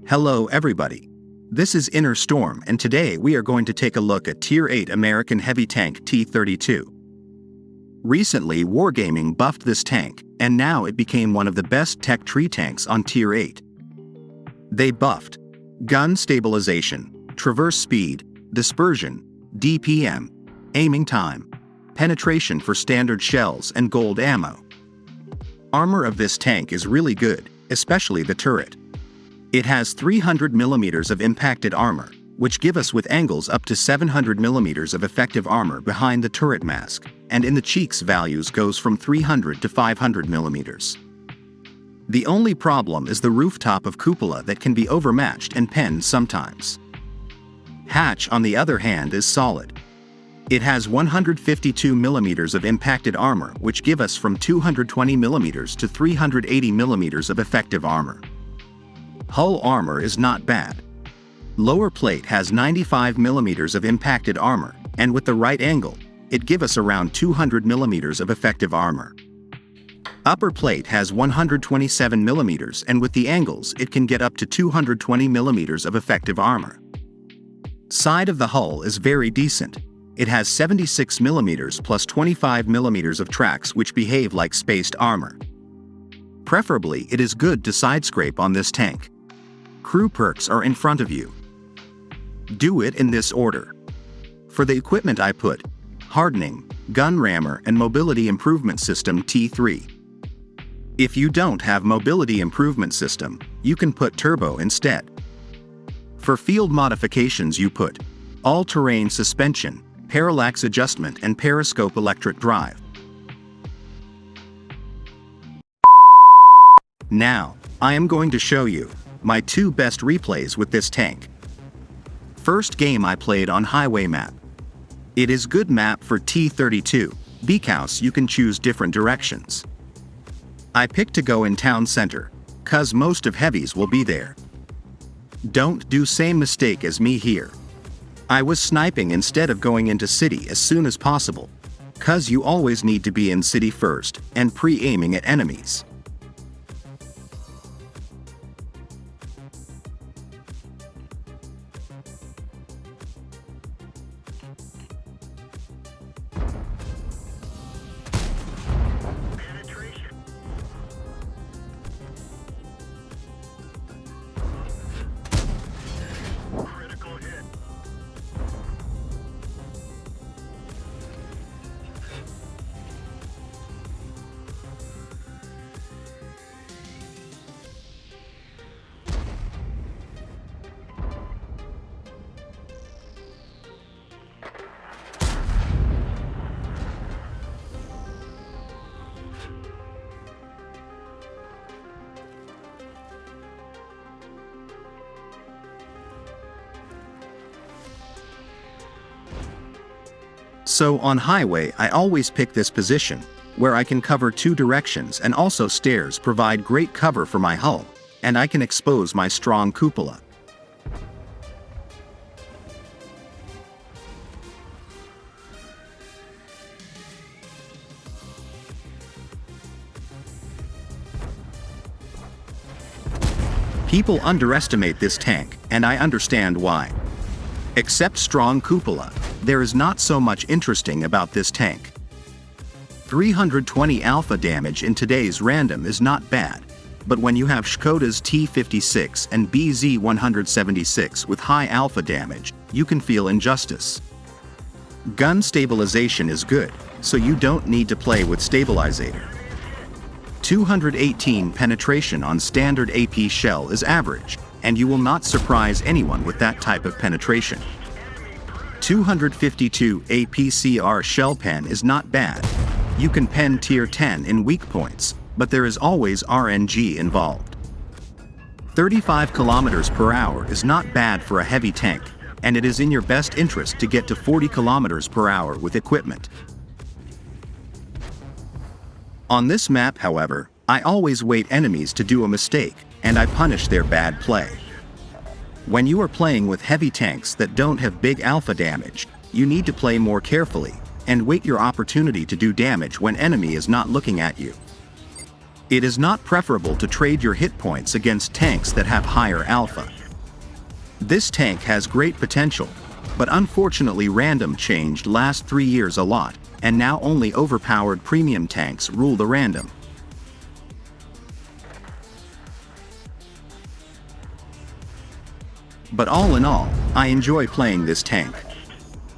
Hello everybody. This is InnerStorm and today we are going to take a look at Tier 8 American heavy tank T32. Recently Wargaming buffed this tank, and now it became one of the best tech tree tanks on Tier 8. They buffed gun stabilization, traverse speed, dispersion, DPM, aiming time, penetration for standard shells and gold ammo. Armor of this tank is really good, especially the turret. It has 300 mm of impacted armor, which give us with angles up to 700 mm of effective armor behind the turret mask, and in the cheeks values goes from 300 to 500 mm. The only problem is the rooftop of cupola that can be overmatched and penned sometimes. Hatch on the other hand is solid. It has 152 mm of impacted armor which give us from 220 mm to 380 mm of effective armor. Hull armor is not bad. Lower plate has 95 mm of impacted armor, and with the right angle, it give us around 200 mm of effective armor. Upper plate has 127 mm and with the angles it can get up to 220 mm of effective armor. Side of the hull is very decent. It has 76 mm plus 25 mm of tracks which behave like spaced armor. Preferably it is good to side scrape on this tank. Crew perks are in front of you. Do it in this order. For the equipment I put, hardening, gun rammer and mobility improvement system T3. If you don't have mobility improvement system, you can put turbo instead. For field modifications you put all-terrain suspension, parallax adjustment and periscope electric drive. Now, I am going to show you my two best replays with this tank. First game I played on highway map. It is good map for T32, because you can choose different directions. I picked to go in town center, cause most of heavies will be there. Don't do same mistake as me here. I was sniping instead of going into city as soon as possible, cause you always need to be in city first and pre-aiming at enemies. So on highway I always pick this position, where I can cover two directions and also stairs provide great cover for my hull, and I can expose my strong cupola. People underestimate this tank, and I understand why. Except strong cupola, there is not so much interesting about this tank. 320 alpha damage in today's random is not bad, but when you have Škoda's T56 and BZ176 with high alpha damage, you can feel injustice. Gun stabilization is good, so you don't need to play with stabilizer. 218 penetration on standard AP shell is average, and you will not surprise anyone with that type of penetration. 252 APCR shell pen is not bad. You can pen tier 10 in weak points, but there is always RNG involved. 35 km/h is not bad for a heavy tank, and it is in your best interest to get to 40 km/h with equipment. On this map, however, I always wait enemies to do a mistake, and I punish their bad play. When you are playing with heavy tanks that don't have big alpha damage, you need to play more carefully, and wait your opportunity to do damage when enemy is not looking at you. It is not preferable to trade your hit points against tanks that have higher alpha. This tank has great potential, but unfortunately random changed last 3 years a lot, and now only overpowered premium tanks rule the random. But all in all, I enjoy playing this tank.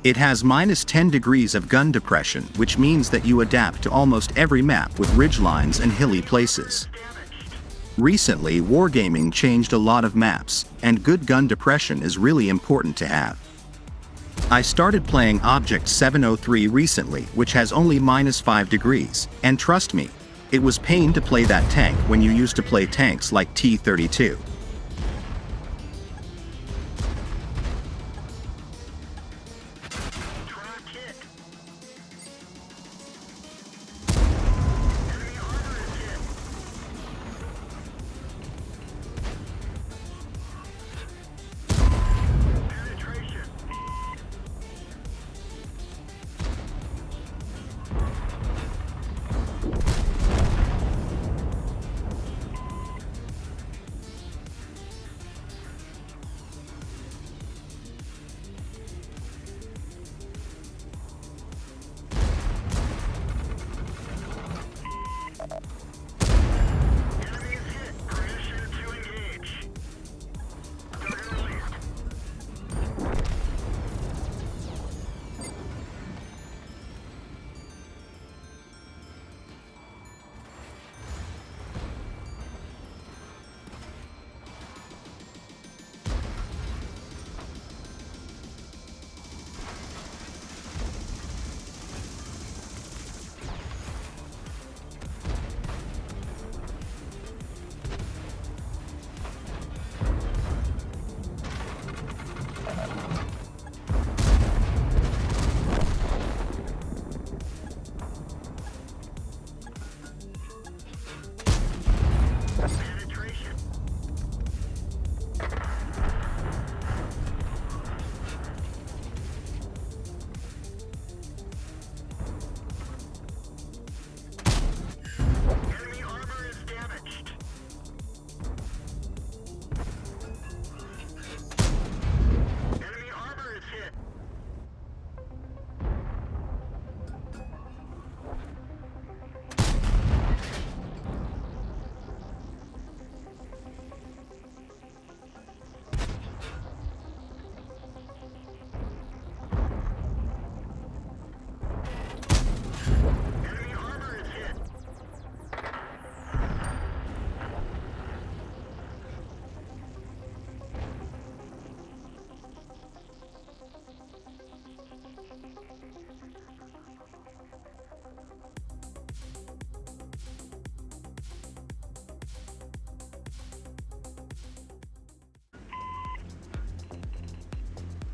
It has -10 degrees of gun depression, which means that you adapt to almost every map with ridgelines and hilly places. Recently, Wargaming changed a lot of maps, and good gun depression is really important to have. I started playing Object 703 recently, which has only -5 degrees, and trust me, it was pain to play that tank when you used to play tanks like T32.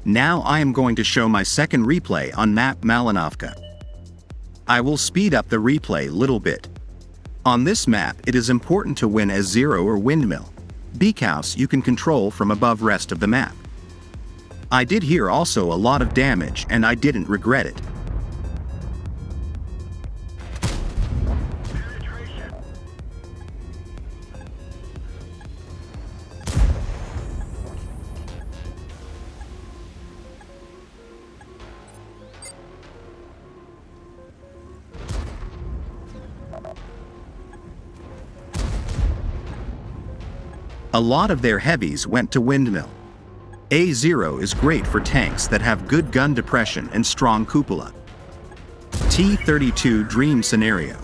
Now I am going to show my second replay on map Malinovka. I will speed up the replay little bit. On this map it is important to win as zero or windmill, because you can control from above rest of the map. I did hear also a lot of damage and I didn't regret it. A lot of their heavies went to windmill. A0 is great for tanks that have good gun depression and strong cupola. T32 dream scenario.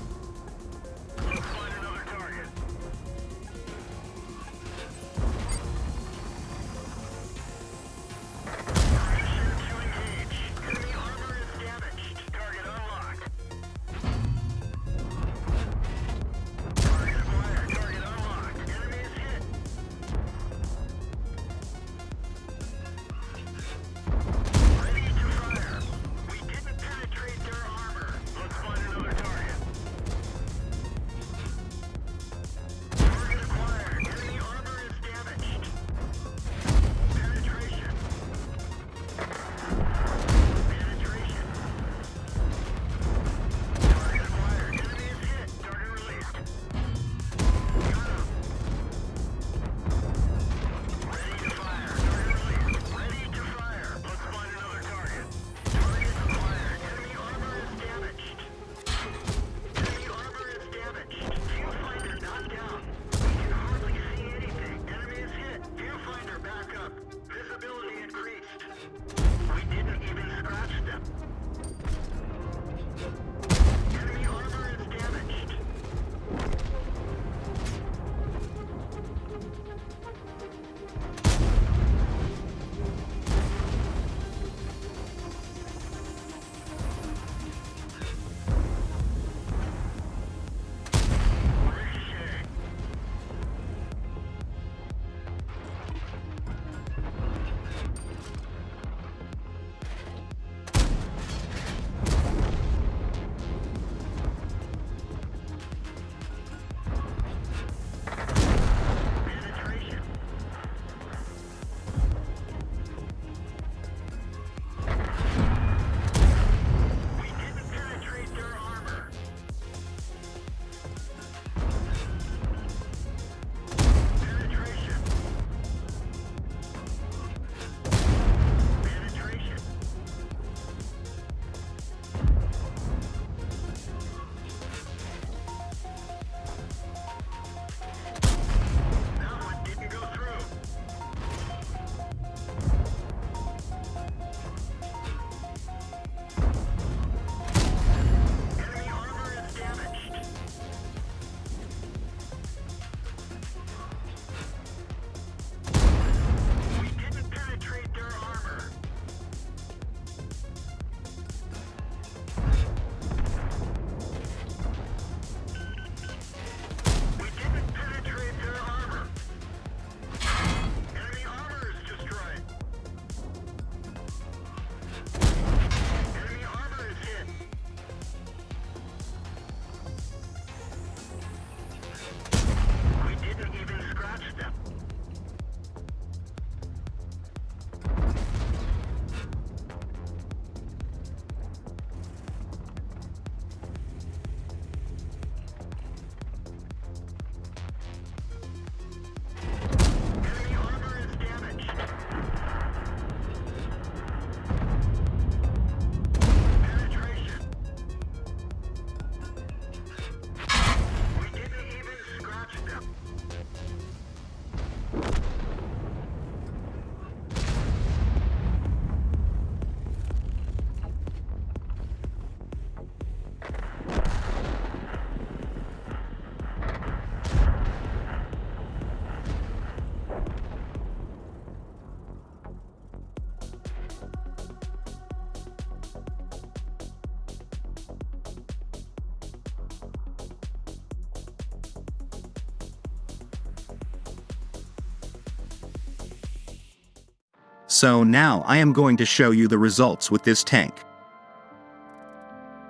So now I am going to show you the results with this tank.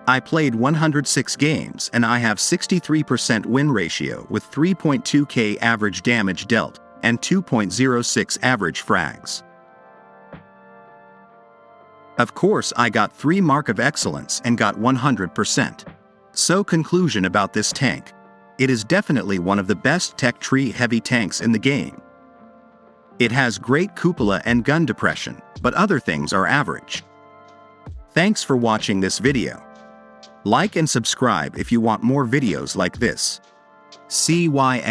I played 106 games and I have 63% win ratio with 3.2k average damage dealt and 2.06 average frags. Of course, I got 3 Mark of Excellence and got 100%. So conclusion about this tank. It is definitely one of the best tech tree heavy tanks in the game. It has great cupola and gun depression, but other things are average. Thanks for watching this video. Like and subscribe if you want more videos like this. CYA